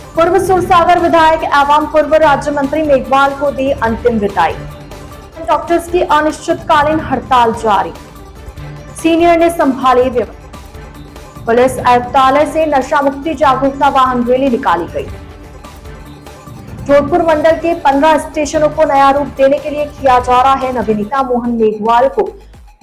पूर्व सुरसागर विधायक एवं पूर्व राज्य मंत्री मेघवाल को दी अंतिम विदाई। डॉक्टर्स की अनिश्चितकालीन हड़ताल जारी। सीनियर ने संभाली व्यवस्था। पुलिस आयुक्तालय से नशा मुक्ति जागरूकता वाहन रैली निकाली गई। जोधपुर मंडल के 15 स्टेशनों को नया रूप देने के लिए किया जा रहा है नवीनीता। मोहन मेघवाल को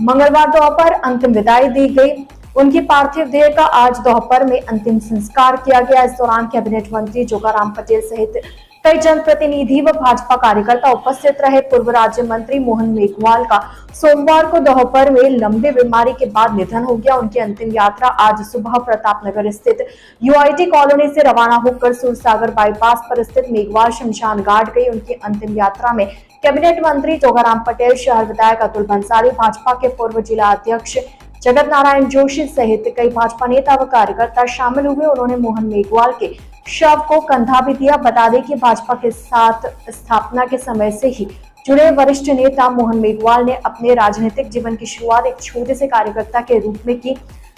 मंगलवार दोपहर अंतिम विदाई दी गई। उनकी पार्थिव देह का आज दोपहर में अंतिम संस्कार किया गया। इस दौरान कैबिनेट मंत्री जोगाराम पटेल सहित कई जनप्रतिनिधि व भाजपा कार्यकर्ता उपस्थित रहे। पूर्व राज्य मंत्री मोहन मेघवाल का सोमवार को दोपहर में लंबी बीमारी के बाद निधन हो गया। उनकी अंतिम यात्रा आज सुबह प्रतापनगर स्थित यूआईटी कॉलोनी से रवाना होकर सुरसागर बाईपास पर स्थित मेघवाल शमशान घाट गई। उनकी अंतिम यात्रा में कैबिनेट मंत्री जोगाराम पटेल, शहर विधायक अतुल भंसाली, भाजपा के पूर्व जिला अध्यक्ष जगत नारायण जोशी सहित कई भाजपा नेता व कार्यकर्ता शामिल हुए। उन्होंने मोहन मेघवाल के शव को कंधा भी दिया। बता दें कि भाजपा के साथ स्थापना के समय से ही जुड़े वरिष्ठ नेता मोहन मेघवाल ने अपने राजनीतिक जीवन की शुरुआत एक छोटे से कार्यकर्ता के रूप में की।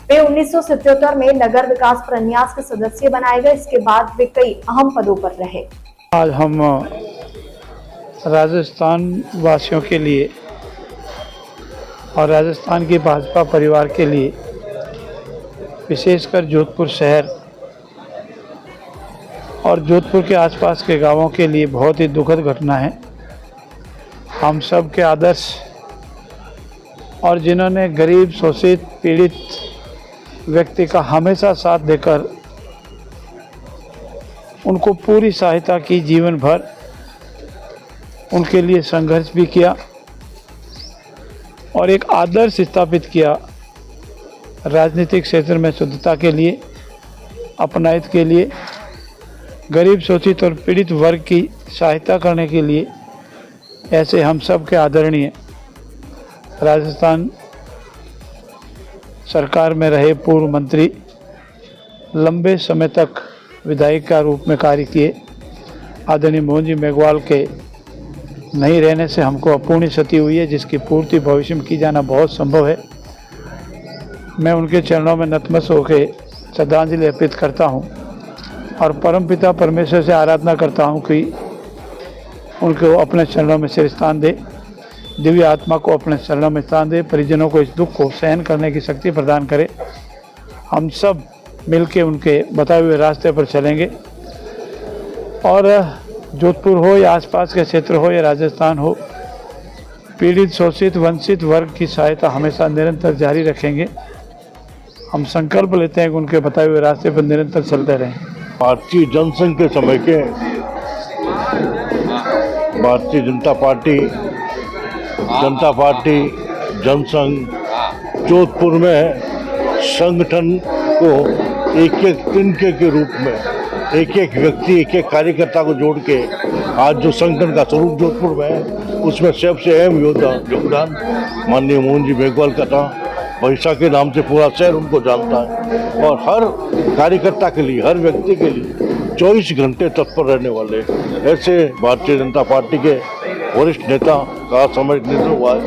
वे 1977 में नगर विकास प्रन्यास के सदस्य बनाए गए। इसके बाद वे कई अहम पदों पर रहे। आज हम राजस्थान वासियों के लिए और राजस्थान के भाजपा परिवार के लिए, विशेषकर जोधपुर शहर और जोधपुर के आसपास के गांवों के लिए बहुत ही दुखद घटना है। हम सब के आदर्श और जिन्होंने गरीब, शोषित, पीड़ित व्यक्ति का हमेशा साथ देकर उनको पूरी सहायता की, जीवन भर उनके लिए संघर्ष भी किया और एक आदर्श स्थापित किया राजनीतिक क्षेत्र में शुद्धता के लिए, अपनाहित के लिए, गरीब, शोषित और पीड़ित वर्ग की सहायता करने के लिए। ऐसे हम सब के आदरणीय राजस्थान सरकार में रहे पूर्व मंत्री, लंबे समय तक विधायक का रूप में कार्य किए आदरणीय मोहन जी मेघवाल के नहीं रहने से हमको अपूर्णी क्षति हुई है, जिसकी पूर्ति भविष्य में की जाना बहुत संभव है। मैं उनके चरणों में नतमस्तक होकर श्रद्धांजलि अर्पित करता हूं और परमपिता परमेश्वर से आराधना करता हूं कि उनको अपने चरणों में सिर स्थान दे, दिव्य आत्मा को अपने चरणों में स्थान दे, परिजनों को इस दुख को सहन करने की शक्ति प्रदान करे। हम सब मिलके उनके बताए हुए रास्ते पर चलेंगे और जोधपुर हो या आसपास के क्षेत्र हो या राजस्थान हो, पीड़ित, शोषित, वंचित वर्ग की सहायता हमेशा निरंतर जारी रखेंगे। हम संकल्प लेते हैं कि उनके बताए हुए रास्ते पर निरंतर चलते रहें। भारतीय जनसंघ के समय के भारतीय जनता पार्टी जनसंघ जोधपुर में संगठन को एक एक तिनके के रूप में, एक एक व्यक्ति, एक एक कार्यकर्ता को जोड़ के आज जो संगठन का स्वरूप जोधपुर में है, उसमें सबसे अहम योगदान माननीय मोहन जी मेघवाल का था। भैसा के नाम से पूरा शहर उनको जानता है और हर कार्यकर्ता के लिए, हर व्यक्ति के लिए 24 घंटे तत्पर रहने वाले ऐसे भारतीय जनता पार्टी के वरिष्ठ नेता का सामयिक निधन हुआ है।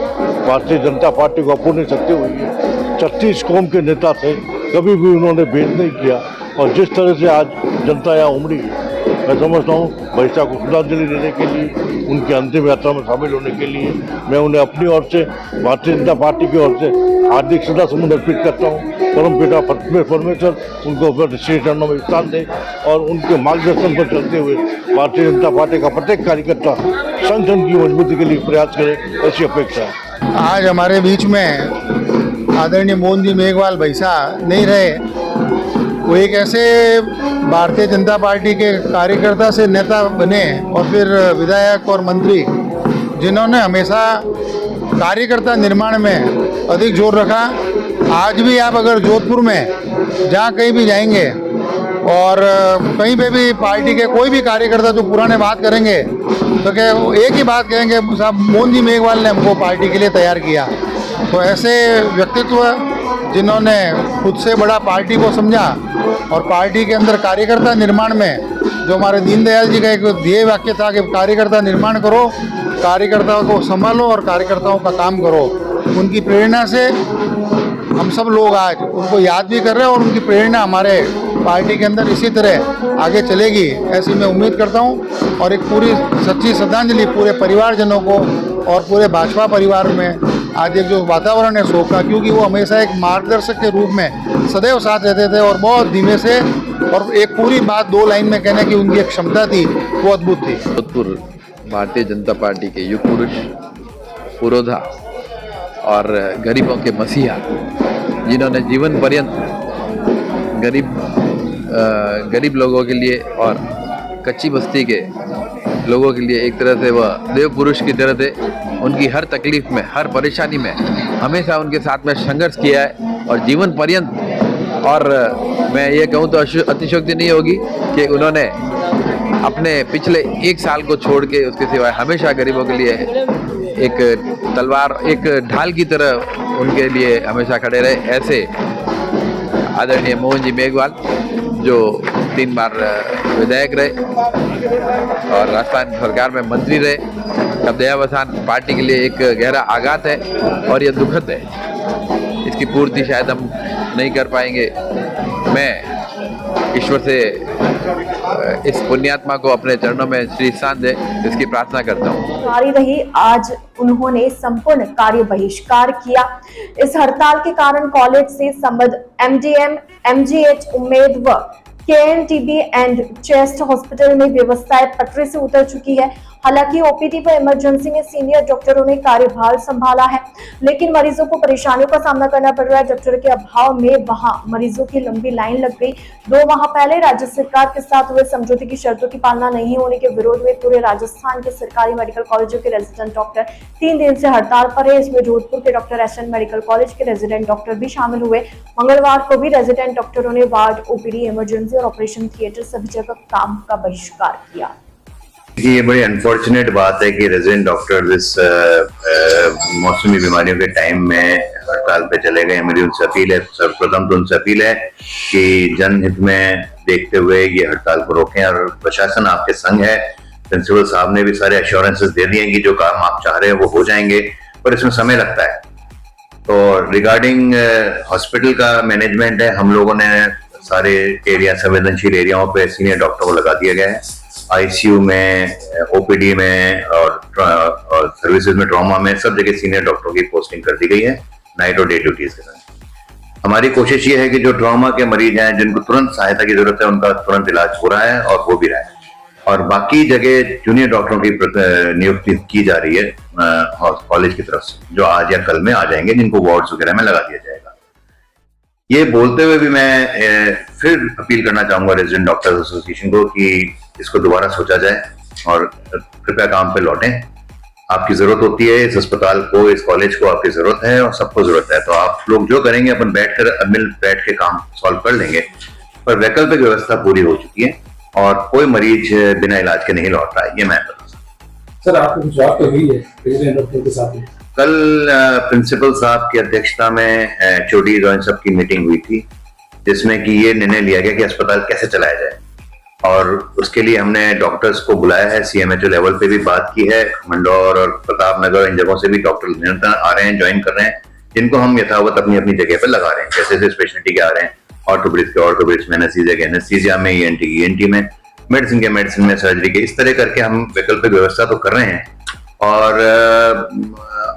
भारतीय जनता पार्टी को अपूर्णी क्षति हुई है। 36 कौम के नेता थे, कभी भी उन्होंने भेद नहीं किया और जिस तरह से आज जनता यहाँ उमड़ी, मैं समझता हूँ भैसा को श्रद्धांजलि देने के लिए, उनकी अंतिम यात्रा में शामिल होने के लिए मैं उन्हें अपनी ओर से, भारतीय जनता पार्टी की ओर से हार्दिक श्रद्धासुमन अर्पित करता हूँ। परमपिता परमेश्वर उनको श्री चरणों में स्थान दे और उनके मार्गदर्शन पर चलते हुए भारतीय जनता पार्टी का प्रत्येक कार्यकर्ता संगठन की मजबूती के लिए प्रयास करे, ऐसी अपेक्षा है। आज हमारे बीच में आदरणीय मोहन जी मेघवाल भैसा नहीं रहे। वो एक ऐसे भारतीय जनता पार्टी के कार्यकर्ता से नेता बने और फिर विधायक और मंत्री, जिन्होंने हमेशा कार्यकर्ता निर्माण में अधिक जोर रखा। आज भी आप अगर जोधपुर में जहाँ कहीं भी जाएंगे और कहीं पे भी पार्टी के कोई भी कार्यकर्ता जो पुराने बात करेंगे तो क्या एक ही बात कहेंगे, साहब मोहन जी मेघवाल ने हमको पार्टी के लिए तैयार किया। तो ऐसे व्यक्तित्व जिन्होंने खुद से बड़ा पार्टी को समझा और पार्टी के अंदर कार्यकर्ता निर्माण में, जो हमारे दीनदयाल जी का एक ध्येय वाक्य था कि कार्यकर्ता निर्माण करो, कार्यकर्ताओं को संभालो और कार्यकर्ताओं का काम करो, उनकी प्रेरणा से हम सब लोग आज उनको याद भी कर रहे हैं और उनकी प्रेरणा हमारे पार्टी के अंदर इसी तरह आगे चलेगी ऐसी मैं उम्मीद करता हूँ। और एक पूरी सच्ची श्रद्धांजलि पूरे परिवारजनों को और पूरे भाजपा परिवार में आज एक जो वातावरण है शोक का, क्योंकि वो हमेशा एक मार्गदर्शक के रूप में सदैव साथ रहते थे और बहुत धीमे से और एक पूरी बात 2 लाइन में कहने की उनकी एक क्षमता थी वो अद्भुत थी। जोधपुर भारतीय जनता पार्टी के युग पुरुष, पुरोधा और गरीबों के मसीहा, जिन्होंने जीवन पर्यंत गरीब लोगों के लिए और कच्ची बस्ती के लोगों के लिए एक तरह से वह देव पुरुष की तरह थे। उनकी हर तकलीफ में, हर परेशानी में हमेशा उनके साथ में संघर्ष किया है और जीवन पर्यंत। और मैं ये कहूँ तो अतिशयोक्ति नहीं होगी कि उन्होंने अपने पिछले 1 साल को छोड़ के उसके सिवाय हमेशा गरीबों के लिए एक तलवार, एक ढाल की तरह उनके लिए हमेशा खड़े रहे। ऐसे आदरणीय मोहन जी मेघवाल, जो 3 बार विधायक रहे और राजस्थान सरकार में मंत्री रहे, का देहावसान पार्टी के लिए एक गहरा आघात है और यह दुखद है। इसकी पूर्ति शायद हम नहीं कर पाएंगे। मैं ईश्वर से इस पुण्यात्मा को अपने चरणों में श्री स्थान दे, इसकी प्रार्थना करता हूँ। जारी रही, आज उन्होंने संपूर्ण कार्य बहिष्कार किया। इस हड़ताल के कारण कॉलेज से संबद्ध MDM, MGH, उम्मेद व KNTB एंड चेस्ट हॉस्पिटल में व्यवस्थाएं पटरी से उतर चुकी है। हालांकि OPD व इमरजेंसी में सीनियर डॉक्टरों ने कार्यभार संभाला है, लेकिन मरीजों को परेशानियों का सामना करना पड़ रहा है। डॉक्टर के अभाव में वहां मरीजों की लंबी लाइन लग गई। 2 माह पहले राज्य सरकार के साथ हुए समझौते की शर्तों की पालना नहीं होने के विरोध में पूरे राजस्थान के सरकारी मेडिकल कॉलेजों के रेजिडेंट डॉक्टर 3 दिन से हड़ताल पर है। इसमें जोधपुर के डॉक्टर SN मेडिकल कॉलेज के रेजिडेंट डॉक्टर भी शामिल हुए। मंगलवार को भी रेजिडेंट डॉक्टरों ने वार्ड, OPD, इमरजेंसी और ऑपरेशन थिएटर सभी जगह काम का बहिष्कार किया। ये बड़ी अनफॉर्चुनेट बात है कि रेजिडेंट डॉक्टर इस मौसमी बीमारियों के टाइम में हड़ताल पे चले गए। मेरी उनसे अपील है, सर्वप्रथम तो उनसे अपील है कि जनहित में देखते हुए ये हड़ताल को रोकें। और प्रशासन आपके संग है, प्रिंसिपल साहब ने भी सारे एश्योरेंसेस दे दिए कि जो काम आप चाह रहे हैं वो हो जाएंगे, पर इसमें समय लगता है। तो रिगार्डिंग हॉस्पिटल का मैनेजमेंट है, हम लोगों ने सारे एरिया, संवेदनशील एरियाओं पे सीनियर डॉक्टर को लगा दिया गया है। ICU में, OPD में और सर्विसेज में, ट्रॉमा में, सब जगह सीनियर डॉक्टरों की पोस्टिंग कर दी गई है, नाइट और डे ड्यूटीज के साथ। हमारी कोशिश ये है कि जो ट्रॉमा के मरीज हैं, जिनको तुरंत सहायता की जरूरत है, उनका तुरंत इलाज हो रहा है और हो भी रहा है। और बाकी जगह जूनियर डॉक्टरों की नियुक्ति की जा रही है कॉलेज की तरफ से, जो आज या कल में आ जाएंगे, जिनको वार्ड्स वगैरह में लगा दिया जाएगा। ये बोलते हुए भी मैं फिर अपील करना चाहूंगा रेजिडेंट डॉक्टर्स एसोसिएशन को कि इसको दोबारा सोचा जाए और कृपया काम पे लौटें। आपकी जरूरत होती है इस अस्पताल को, इस कॉलेज को आपकी जरूरत है और सबको जरूरत है। तो आप लोग जो करेंगे अपन बैठ के काम सॉल्व कर लेंगे, पर वैकल्पिक व्यवस्था पूरी हो चुकी है और कोई मरीज बिना इलाज के नहीं लौट रहा है, ये मैं बता सकता। सर, आपको बात तो हुई है रेजिडेंट डॉक्टर के साथ? कल प्रिंसिपल साहब की अध्यक्षता में HODs और इन सब की मीटिंग हुई थी, जिसमें कि ये निर्णय लिया गया कि अस्पताल कैसे चलाया जाए। और उसके लिए हमने डॉक्टर्स को बुलाया है, CMHO लेवल पे भी बात की है। मंडौर और प्रताप नगर, इन जगहों से भी डॉक्टर निरंतर आ रहे हैं, ज्वाइन कर रहे हैं, जिनको हम यथावत अपनी अपनी जगह पे लगा रहे हैं। जैसे स्पेशलिटी के आ रहे हैं, ऑर्थोपेडिक्स में, एनेस्थीसिया में, ENT में, मेडिसिन में, सर्जरी के, इस तरह करके हम वैकल्पिक व्यवस्था तो कर रहे हैं और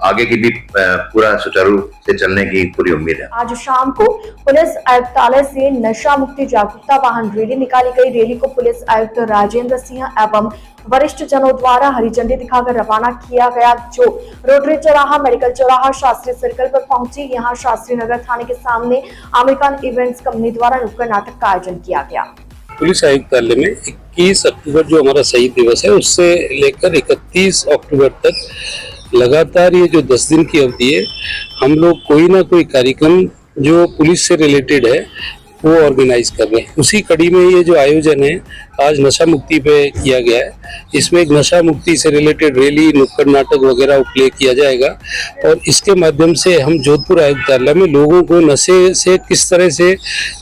आगे की भी पूरा सुचारू से चलने की पूरी उम्मीद है। आज शाम को पुलिस आयुक्तालय से नशा मुक्ति जागरूकता वाहन रैली निकाली गई। रैली को पुलिस आयुक्त राजेंद्र सिंह एवं वरिष्ठ जनों द्वारा हरी झंडी दिखाकर रवाना किया गया, जो रोटरी चौराहा, मेडिकल चौराहा, शास्त्री सर्कल पर पहुंची। यहाँ शास्त्री नगर थाने के सामने अमेरिकन इवेंट्स कंपनी द्वारा नुक्कड़ नाटक का आयोजन किया गया। पुलिस आयुक्तालय में 21 अक्टूबर जो हमारा शहीद दिवस है, उससे लेकर 31 अक्टूबर तक लगातार ये जो 10 दिन की अवधि है, हम लोग कोई ना कोई कार्यक्रम जो पुलिस से रिलेटेड है वो ऑर्गेनाइज कर रहे हैं। उसी कड़ी में ये जो आयोजन है आज नशा मुक्ति पे किया गया है। इसमें एक नशा मुक्ति से रिलेटेड रैली, नुक्कड़ नाटक वगैरह प्ले किया जाएगा और इसके माध्यम से हम जोधपुर आयुक्तालय में लोगों को नशे से किस तरह से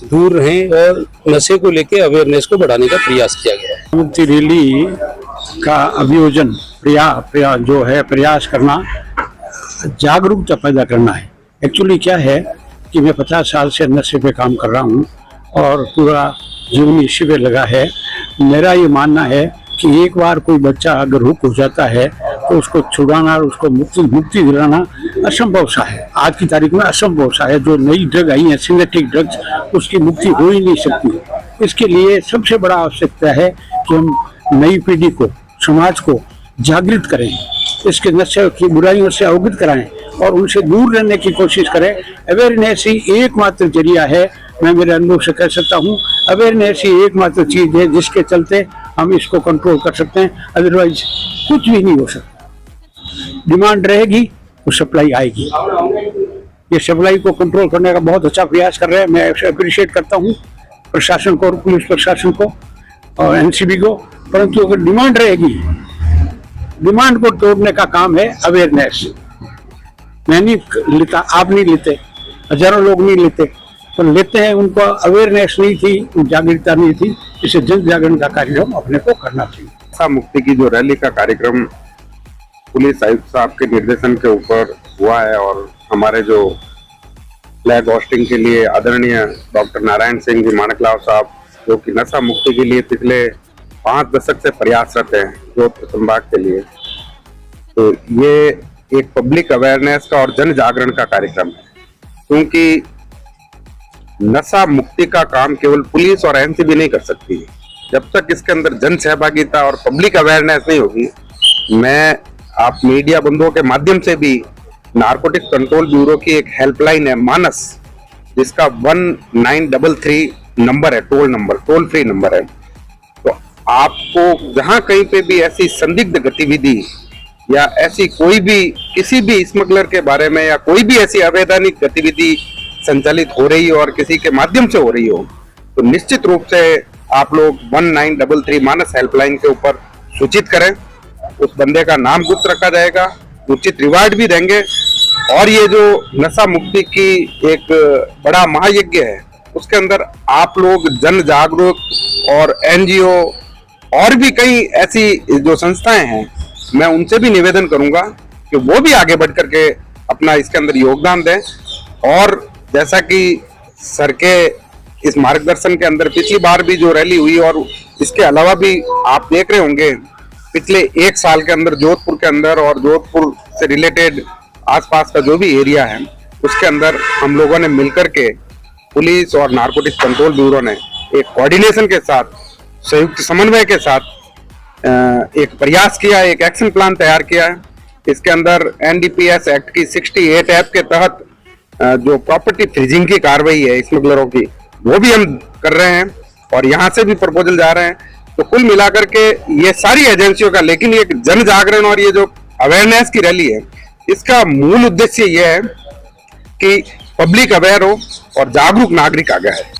दूर रहें और नशे को लेके अवेयरनेस को बढ़ाने का प्रयास किया गया है। मुक्ति रैली का अभियोजन प्रयास करना, जागरूकता पैदा करना है। एक्चुअली क्या है कि मैं 50 साल से नशे पे काम कर रहा हूँ और पूरा जीवनी शिविर लगा है। मेरा ये मानना है कि एक बार कोई बच्चा अगर हुक हो जाता है तो उसको छुड़ाना और उसको मुक्ति दिलाना असंभव सा है। आज की तारीख में असंभव सा है। जो नई ड्रग आई है सिंथेटिक ड्रग्स, उसकी मुक्ति हो ही नहीं सकती। इसके लिए सबसे बड़ा आवश्यकता है कि हम नई पीढ़ी को, समाज को जागृत करें, इसके नशे की बुराइयों से अवगत कराएं और उनसे दूर रहने की कोशिश करें। अवेयरनेस ही एकमात्र जरिया है, मैं मेरे अनुभव से कह सकता हूँ, अवेयरनेस ही एकमात्र चीज है जिसके चलते हम इसको कंट्रोल कर सकते हैं। अदरवाइज कुछ भी नहीं हो सकता। डिमांड रहेगी तो सप्लाई आएगी। ये सप्लाई को कंट्रोल करने का बहुत अच्छा प्रयास कर रहे हैं। मैं अप्रिशिएट करता हूँ प्रशासन को और पुलिस प्रशासन को और एनसीबी को। परंतु अगर डिमांड रहेगी, डिमांड को तोड़ने का काम है अवेयरनेस। मैं नहीं लेता, आप नहीं लेते, हजारों लोग नहीं लेते, तो लेते हैं। उनको अवेयरनेस नहीं थी, जागरूकता नहीं थी। इसे जन जागरण का कार्यक्रम अपने को करना चाहिए। नशा मुक्ति की जो रैली का कार्यक्रम पुलिस आयुक्त साहब के निर्देशन के ऊपर हुआ है और हमारे जो फ्लैग होस्टिंग के लिए आदरणीय डॉक्टर नारायण सिंह जी माणकलाल साहब, जो कि नशा मुक्ति के लिए पिछले 5 दशक से प्रयासरत हैं जोधपुर संभाग के लिए, तो ये एक पब्लिक अवेयरनेस का और जन जागरण का कार्यक्रम है। क्योंकि नशा मुक्ति का काम केवल पुलिस और एनसीबी नहीं कर सकती। जब तक इसके अंदर जन सहभागिता और पब्लिक अवेयरनेस नहीं होगी, मैं आप मीडिया बंधुओं के माध्यम से भी नारकोटिक्स कंट्रोल ब्यूरो की एक हेल्पलाइन है मानस, जिसका 1933 नंबर है, टोल फ्री नंबर है। तो आपको जहां कहीं पे भी ऐसी संदिग्ध गतिविधि या ऐसी कोई भी किसी भी स्मगलर के बारे में या कोई भी ऐसी अवैधानिक गतिविधि संचालित हो रही हो और किसी के माध्यम से हो रही हो, तो निश्चित रूप से आप लोग 1933 मानस हेल्पलाइन के ऊपर सूचित करें। उस बंदे का नाम गुप्त रखा जाएगा, उचित रिवार्ड भी देंगे। और ये जो नशा मुक्ति की एक बड़ा महायज्ञ है, उसके अंदर आप लोग जन जागरूक और एनजीओ और भी कई ऐसी जो संस्थाएं हैं, मैं उनसे भी निवेदन करूंगा कि वो भी आगे बढ़ करके अपना इसके अंदर योगदान दें। और जैसा कि सर के इस मार्गदर्शन के अंदर पिछली बार भी जो रैली हुई और इसके अलावा भी आप देख रहे होंगे पिछले 1 साल के अंदर जोधपुर के अंदर और जोधपुर से रिलेटेड आसपास का जो भी एरिया है, उसके अंदर हम लोगों ने मिलकर के पुलिस और नारकोटिक्स कंट्रोल ब्यूरो ने एक कोऑर्डिनेशन के साथ, संयुक्त समन्वय के साथ एक प्रयास किया, एक एक्शन प्लान तैयार किया है। इसके अंदर एनडीपीएस एक्ट की 68 ऐप के तहत जो प्रॉपर्टी फ्रीजिंग की कार्रवाई है स्मगलरों की, वो भी हम कर रहे हैं और यहाँ से भी प्रपोजल जा रहे हैं। तो कुल मिलाकर के ये सारी एजेंसियों का, लेकिन ये जन जागरण और ये जो अवेयरनेस की रैली है, इसका मूल उद्देश्य ये है कि पब्लिक अवेयर हो और जागरूक नागरिक आगे है।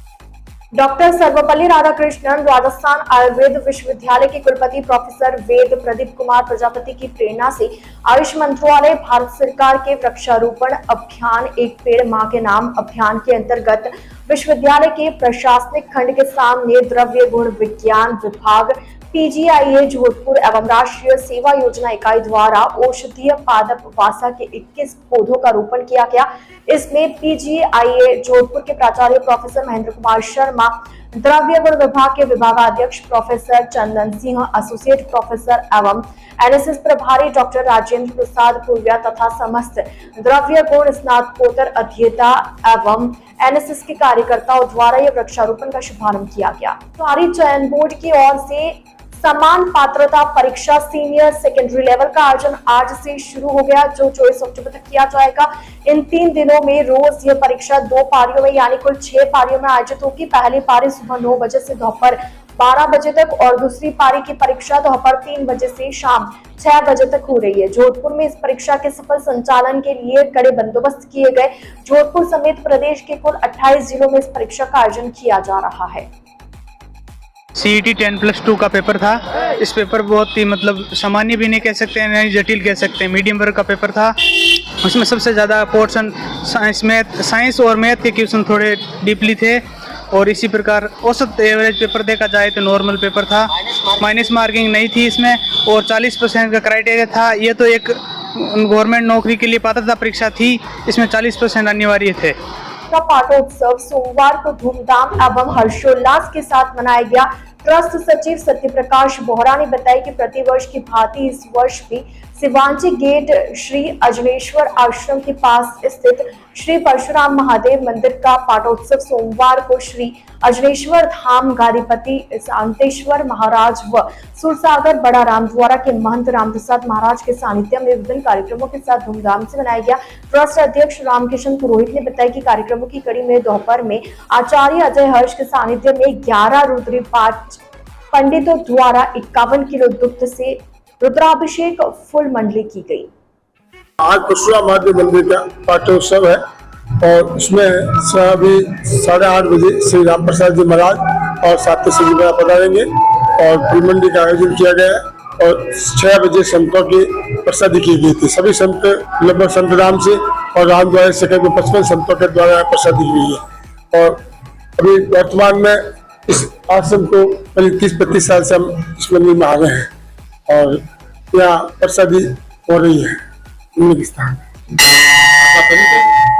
डॉक्टर सर्वपल्ली राधाकृष्णन राजस्थान आयुर्वेद विश्वविद्यालय के कुलपति प्रोफेसर वेद प्रदीप कुमार प्रजापति की प्रेरणा से आयुष मंत्रालय भारत सरकार के वृक्षारोपण अभियान एक पेड़ मां के नाम अभियान के अंतर्गत विश्वविद्यालय के प्रशासनिक खंड के सामने द्रव्य गुण विज्ञान विभाग पीजीआईए जोधपुर एवं राष्ट्रीय सेवा योजना इकाई द्वारा औषधीय पादप वासा के 21 पौधों का रोपण किया गया। इसमें पीजीआईए जोधपुर के प्राचार्य प्रोफेसर महेंद्र कुमार शर्मा, द्रव्य गुण विभाग के विभागाध्यक्ष professor Chandan Singh, associate professor एवं एनएसएस प्रभारी डॉक्टर राजेंद्र प्रसाद पूर्विया तथा समस्त द्रव्य गुण स्नातकोत्तर अध्येता एवं एनएसएस के कार्यकर्ताओं द्वारा यह वृक्षारोपण का शुभारंभ किया गया। सरकारी चयन बोर्ड की ओर से समान पात्रता परीक्षा सीनियर सेकेंडरी लेवल का आयोजन आज से शुरू हो गया, जो 24 अक्टूबर तक किया जाएगा। इन 3 दिनों में रोज यह परीक्षा 2 पारियों में यानी कुल 6 पारियों में आयोजित होगी। पहली पारी सुबह 9 बजे से दोपहर 12 बजे तक और दूसरी पारी की परीक्षा दोपहर 3 बजे से शाम 6 बजे तक हो रही है। जोधपुर में इस परीक्षा के सफल संचालन के लिए कड़े बंदोबस्त किए गए। जोधपुर समेत प्रदेश के कुल 28 जिलों में इस परीक्षा का आयोजन किया जा रहा है। CET 10+2 का पेपर था। इस पेपर बहुत ही सामान्य भी नहीं कह सकते हैं, नहीं जटिल कह सकते हैं, मीडियम वर्ग का पेपर था। उसमें सबसे ज़्यादा पोर्शन साइंस और मैथ के क्वेश्चन थोड़े डीपली थे और इसी प्रकार औसत एवरेज पेपर देखा जाए तो नॉर्मल पेपर था। माइनस मार्किंग नहीं थी इसमें और 40% का क्राइटेरिया था। ये तो एक गवर्नमेंट नौकरी के लिए पात्रता परीक्षा थी, इसमें 40% अनिवार्य थे का पाटोत्सव सोमवार को धूमधाम एवं हर्षोल्लास के साथ मनाया गया। ट्रस्ट सचिव सत्यप्रकाश बोहरा ने बताया कि प्रतिवर्ष की भांति इस वर्ष भी सिवांची गेट श्री अजनेश्वर आश्रम के पास स्थित श्री परशुराम महादेव मंदिर का पाटोत्सव सोमवार को श्री अजनेश्वर धाम गादीपति शांतेश्वर महाराज व सुरसागर बड़ा रामद्वारा के महंत रामप्रसाद महाराज के सानिध्य में विभिन्न कार्यक्रमों के साथ धूमधाम से मनाया गया। ट्रस्ट अध्यक्ष रामकिशन पुरोहित ने बताया कि कार्यक्रमों की कड़ी में दोपहर में आचार्य अजय हर्ष के सानिध्य में 11 रुद्री पाठ पंडितों द्वारा 51 किलो दुग्ध से रुद्राभिषेक फुल मंडली की गई। आज परशुराम महादेव मंदिर का पाठोत्सव है और इसमें अभी 8:30 बजे श्री राम प्रसाद जी महाराज और सात्य श्री जी पधारेंगे और फुल मंडी का आयोजन किया गया है और 6 बजे संतों की प्रसादी की गई थी। सभी संत लगभग संत राम से और राम द्वारा से करीब 55 संतों के द्वारा प्रसादी की गई है और अभी वर्तमान में इस आश्रम को 30-35 साल से हम इस मंदिर में आ गए हैं और यहाँ प्रसादी हो रही है।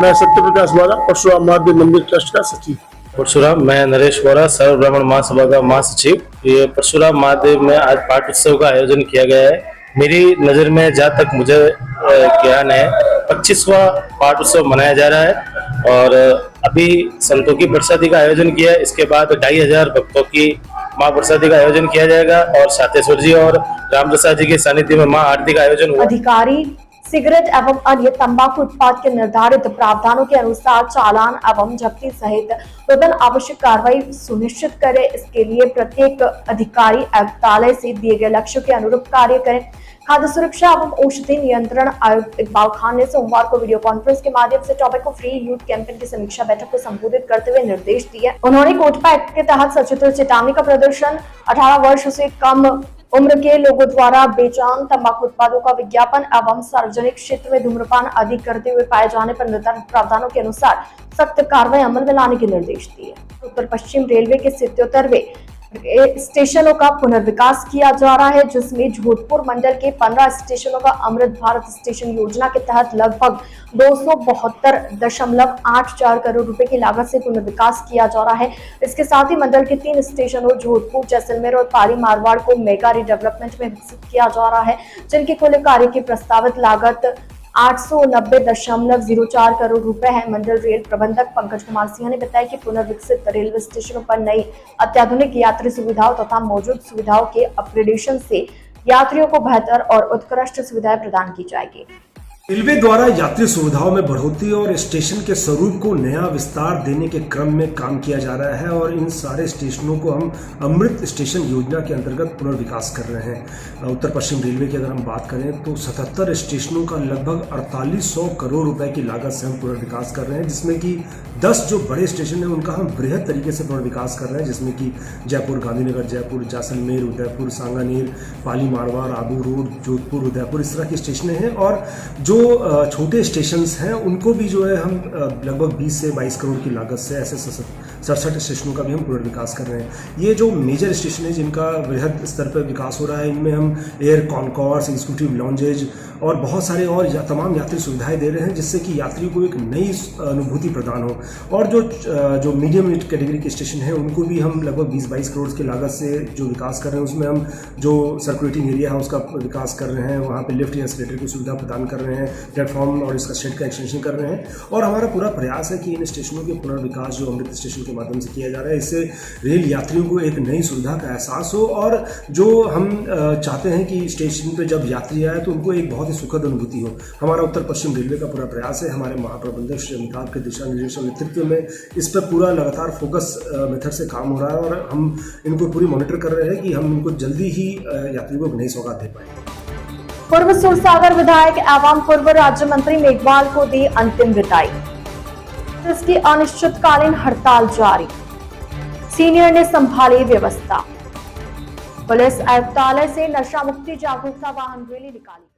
मैं सत्यप्रकाश बोहरा, परशुराम महादेव मंदिर ट्रस्ट का सचिव। परशुराम, मैं नरेश बोहरा, सर्व ब्राह्मण महासभा का महासचिव। ये परशुराम महादेव में आज पाठ उत्सव का आयोजन किया गया है। मेरी नजर में जहाँ तक मुझे ज्ञान है 25वां पाठ उत्सव मनाया जा रहा है और अभी संतों की प्रसादी का आयोजन किया है। इसके बाद 2500 भक्तों की महाप्रसादी का आयोजन किया जाएगा और सातेश्वर जी और रामप्रसाद जी के सानिध्य में महा आरती का आयोजन हुआ। अधिकारी सिगरेट एवं अन्य तंबाकू उत्पाद के निर्धारित प्रावधानों के अनुसार चालान एवं जब्ती सहित विभिन्न आवश्यक कार्रवाई सुनिश्चित करें। इसके लिए प्रत्येक अधिकारी आयुक्तालय से दिए गए लक्ष्यों के अनुरूप कार्य करें। खाद्य सुरक्षा एवं औषधि नियंत्रण आयुक्त इकबाल खान ने सोमवार को वीडियो कॉन्फ्रेंस के माध्यम से टोबैको फ्री यूथ कैंपेन की समीक्षा बैठक को संबोधित करते हुए निर्देश दिए। उन्होंने कोटपा एक्ट के तहत सचित्र चेतावनी का प्रदर्शन 18 वर्ष से कम उम्र के लोगों द्वारा बेचान तंबाकू उत्पादों का विज्ञापन एवं सार्वजनिक क्षेत्र में धूम्रपान आदि करते हुए पाए जाने पर निर्धारित प्रावधानों के अनुसार सख्त कार्रवाई अमल में लाने के निर्देश दिए। उत्तर पश्चिम रेलवे के 77वें स्टेशनों का पुनर्विकास किया जा रहा है, जिसमें जोधपुर मंडल के 15 स्टेशनों का अमृत भारत स्टेशन योजना के तहत लगभग 272.84 करोड़ रुपए की लागत से पुनर्विकास किया जा रहा है। इसके साथ ही मंडल के 3 स्टेशनों जोधपुर, जैसलमेर और पाली मारवाड़ को मेगा रिडेवलपमेंट में विकसित किया जा रहा है, जिनकी कुल कार्य की प्रस्तावित लागत 890.04 करोड़ रुपए है। मंडल रेल प्रबंधक पंकज कुमार सिंह ने बताया कि पुनर्विकसित रेलवे स्टेशनों पर नई अत्याधुनिक यात्री सुविधाओं तथा मौजूद सुविधाओं के अपग्रेडेशन से यात्रियों को बेहतर और उत्कृष्ट सुविधाएं प्रदान की जाएगी। रेलवे द्वारा यात्री सुविधाओं में बढ़ोतरी और स्टेशन के स्वरूप को नया विस्तार देने के क्रम में काम किया जा रहा है और इन सारे स्टेशनों को हम अमृत स्टेशन योजना के अंतर्गत पुनर्विकास कर रहे हैं। उत्तर पश्चिम रेलवे की अगर हम बात करें तो 77 स्टेशनों का लगभग 4800 करोड़ रुपए की लागत से हम पुनर्विकास कर रहे हैं, जिसमें कि 10 जो बड़े स्टेशन हैं उनका हम बृहद तरीके से पुनर्विकास कर रहे हैं, जिसमें कि जयपुर गांधीनगर, जयपुर जैसलमेर, उदयपुर सांगानेर, पाली मारवाड़, आबू रोड, जोधपुर, उदयपुर, इस तरह के स्टेशन हैं। और जो छोटे स्टेशंस हैं उनको भी जो है हम लगभग 20 से 22 करोड़ की लागत से ऐसे 67 स्टेशनों का भी हम पुनर्विकास कर रहे हैं। ये जो मेजर स्टेशन है जिनका वृहद स्तर पर विकास हो रहा है, इनमें हम एयर कॉन्कॉर्स, एग्जीक्यूटिव लॉन्जेज और बहुत सारे और तमाम यात्री सुविधाएं दे रहे हैं, जिससे कि यात्रियों को एक नई अनुभूति प्रदान हो। और जो मीडियम कैटेगरी के स्टेशन हैं उनको भी हम लगभग 20-22 करोड़ की लागत से जो विकास कर रहे हैं, उसमें हम जो सर्कुलेटिंग एरिया है उसका विकास कर रहे हैं, वहाँ पे लिफ्ट या एस्केलेटर की सुविधा प्रदान कर रहे हैं, प्लेटफॉर्म और इसका शेड का एक्सटेंशन कर रहे हैं। और हमारा पूरा प्रयास है कि इन स्टेशनों के पुनर्विकास जो अमृत स्टेशन के माध्यम से किया जा रहा है, इससे रेल यात्रियों को एक नई सुविधा का एहसास हो और जो हम चाहते हैं कि स्टेशन पर जब यात्री आए तो उनको एक बहुत ही सुखद अनुभूति हो। हमारा उत्तर पश्चिम रेलवे का पूरा प्रयास है, हमारे महाप्रबंधक श्री अमिताभ के दिशा निर्देश और नेतृत्व में इस पर पूरा लगातार फोकस मेथड से काम हो रहा है और हम इनको पूरी मॉनिटर कर रहे हैं कि हम इनको जल्दी ही यात्रियों को नई सौगात दे पाएंगे। पूर्व सुरसागर विधायक एवं पूर्व राज्य मंत्री मेघवाल को दी अंतिम विदाई, इसकी अनिश्चितकालीन हड़ताल जारी, सीनियर ने संभाली व्यवस्था। पुलिस आयुक्तालय से नशा मुक्ति जागरूकता वाहन रैली निकाली।